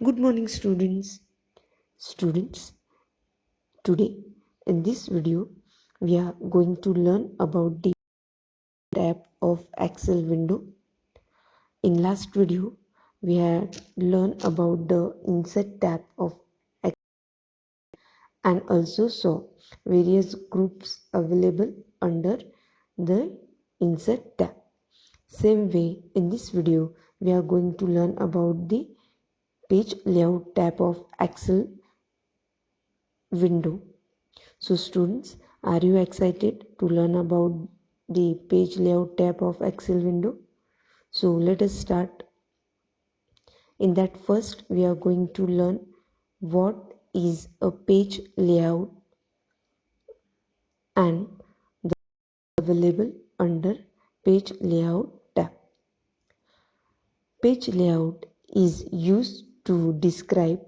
Good morning, students. Today in this video, we are going to learn about the tab of Excel window. In last video, we had learned about the Insert tab of Excel and also saw various groups available under the Insert tab. Same way, in this video, we are going to learn about the Page Layout tab of Excel window. So students, are you excited to learn about the page layout tab of Excel window? So let us start. In that first we are going to learn what is a page layout and the available under page layout tab. Page layout is used to describe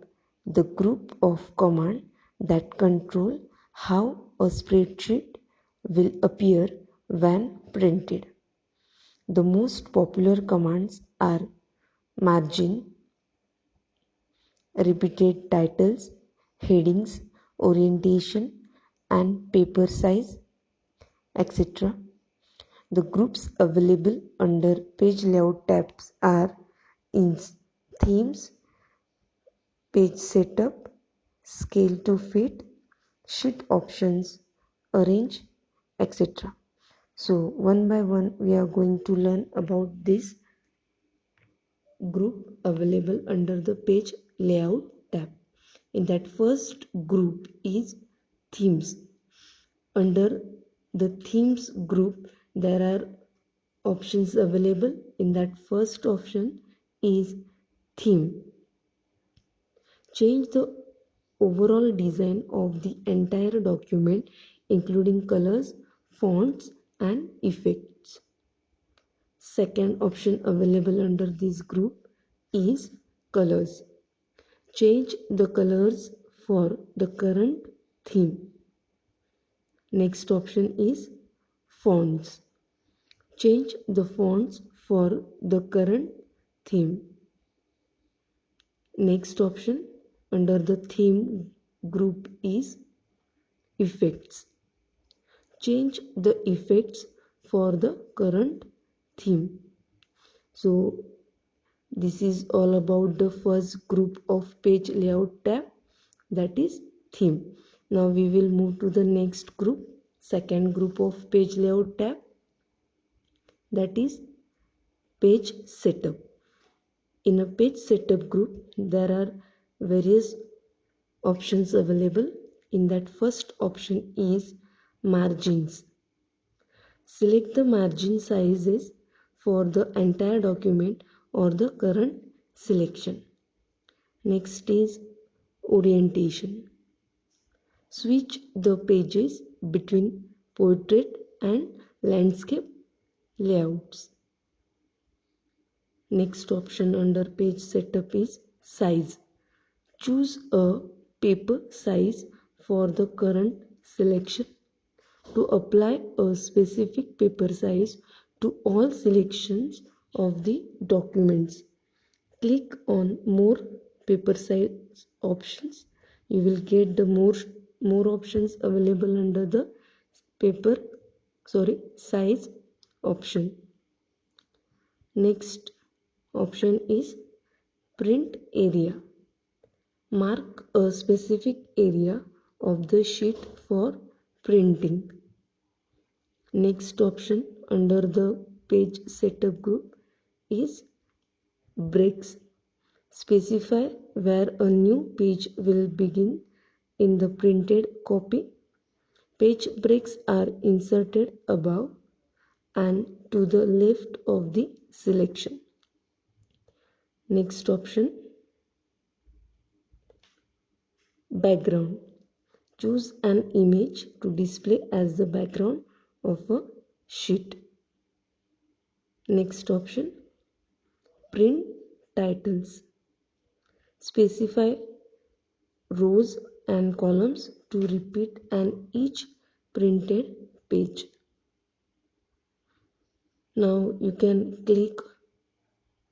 the group of commands that control how a spreadsheet will appear when printed. The most popular commands are margin, repeated titles, headings, orientation, and paper size, etc. The groups available under page layout tabs are in themes, page setup, scale to fit, sheet options, arrange, etc. So one by one we are going to learn about this group available under the page layout tab. In that first group is themes. Under the themes group there are options available. In that first option is theme. Change the overall design of the entire document including colors, fonts and effects. Second option available under this group is colors. Change the colors for the current theme. Next option is fonts. Change the fonts for the current theme. Next option under the theme group is effects. Change the effects for the current theme. So this is all about the first group of page layout tab, that is theme. Now we will move to the next group, second group of page layout tab, that is page setup. In a page setup group there are various options available. In that first option is margins. Select the margin sizes for the entire document or the current selection. Next is orientation. Switch the pages between portrait and landscape layouts. Next option under page setup is size. Choose a paper size for the current selection. To apply a specific paper size to all selections of the documents, click on more paper size options. You will get the more options available under the size option. Next option is print area. Mark a specific area of the sheet for printing. Next option under the page setup group is breaks. Specify where a new page will begin in the printed copy. Page breaks are inserted above and to the left of the selection. Next option, background. Choose an image to display as the background of a sheet. Next option, print titles. Specify rows and columns to repeat on each printed page. Now you can click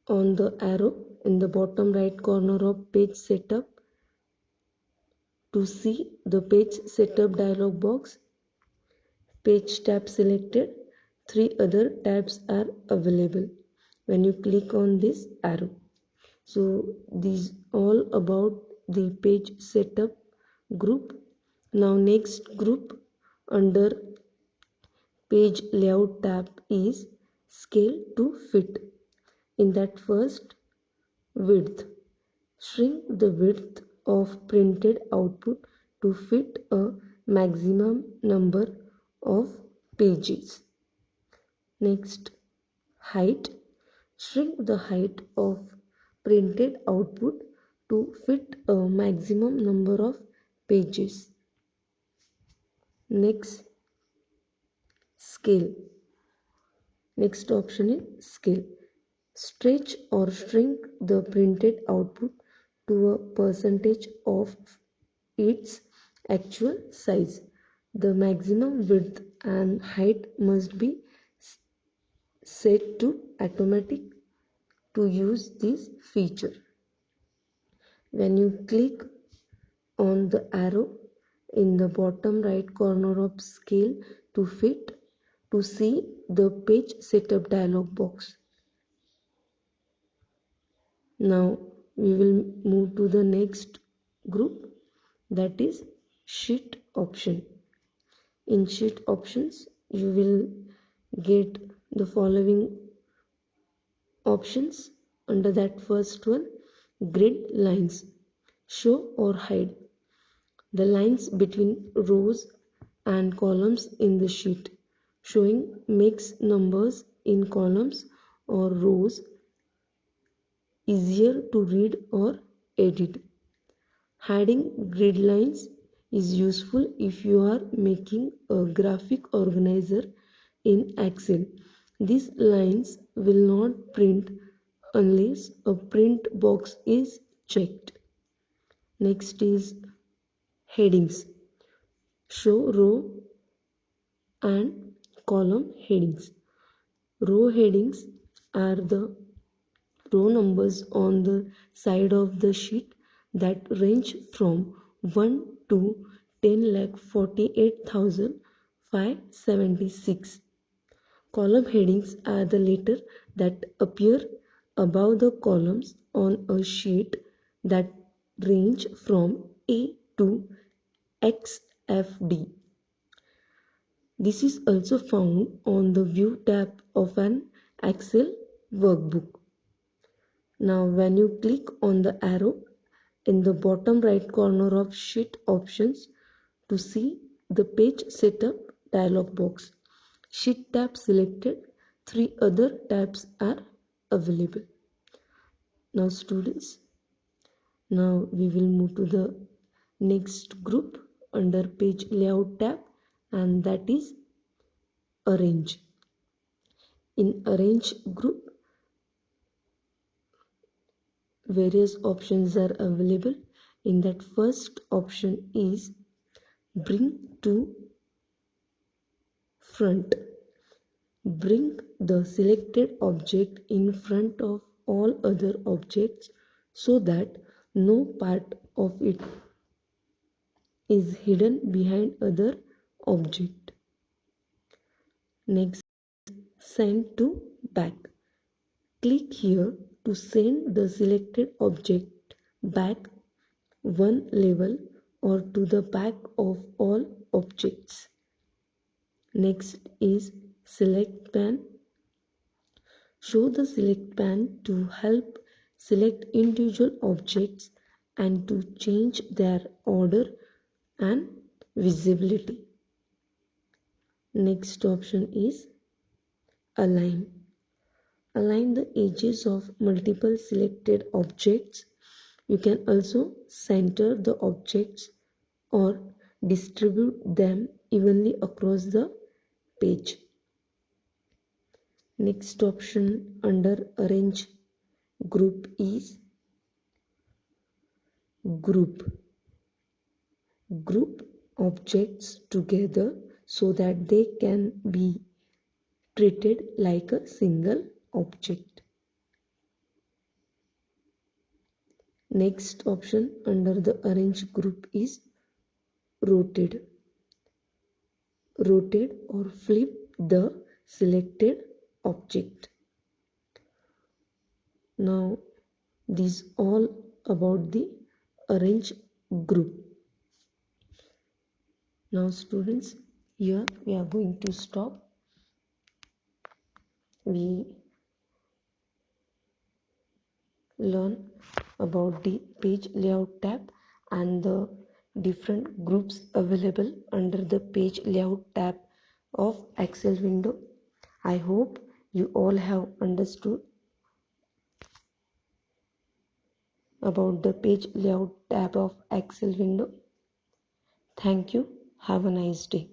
on the arrow in the bottom right corner of page setup. To see the page setup dialog box, page tab selected, 3 other tabs are available when you click on this arrow. So these all about the page setup group. Now next group under page layout tab is scale to fit. In that first, width. Shrink the width of printed output to fit a maximum number of pages. Next, height. Shrink the height of printed output to fit a maximum number of pages. Next, scale. Next option is scale. Stretch or shrink the printed output to a percentage of its actual size. The maximum width and height must be set to automatic to use this feature. When you click on the arrow in the bottom right corner of scale to fit to see the page setup dialog box. Now we will move to the next group, that is sheet option. In sheet options you will get the following options. Under that first one, grid lines. Show or hide the lines between rows and columns in the sheet. Showing makes numbers in columns or rows easier to read or edit. Hiding grid lines is useful if you are making a graphic organizer in Excel. These lines will not print unless a print box is checked. Next is headings. Show row and column headings. Row headings are the row numbers on the side of the sheet that range from 1 to 10,48,576. Column headings are the letters that appear above the columns on a sheet that range from A to XFD. This is also found on the View tab of an Excel workbook. Now when you click on the arrow in the bottom right corner of sheet options to see the page setup dialog box, sheet tab selected, 3 other tabs are available. Now students, now we will move to the next group under page layout tab, and that is arrange. In arrange group, various options are available. In that first option is bring to front. Bring the selected object in front of all other objects so that no part of it is hidden behind other object. Next, send to back. Click here to send the selected object back one level or to the back of all objects. Next is select pan. Show the select pan to help select individual objects and to change their order and visibility. Next option is align. Align the edges of multiple selected objects. You can also center the objects or distribute them evenly across the page. Next option under arrange group is group. Group objects together so that they can be treated like a single object. Next option under the arrange group is rotate. Rotate or flip the selected object. Now these all about the arrange group. Now students, here we are going to stop. We learn about the page layout tab and the different groups available under the page layout tab of Excel window. I hope you all have understood about the page layout tab of Excel window. Thank you. Have a nice day.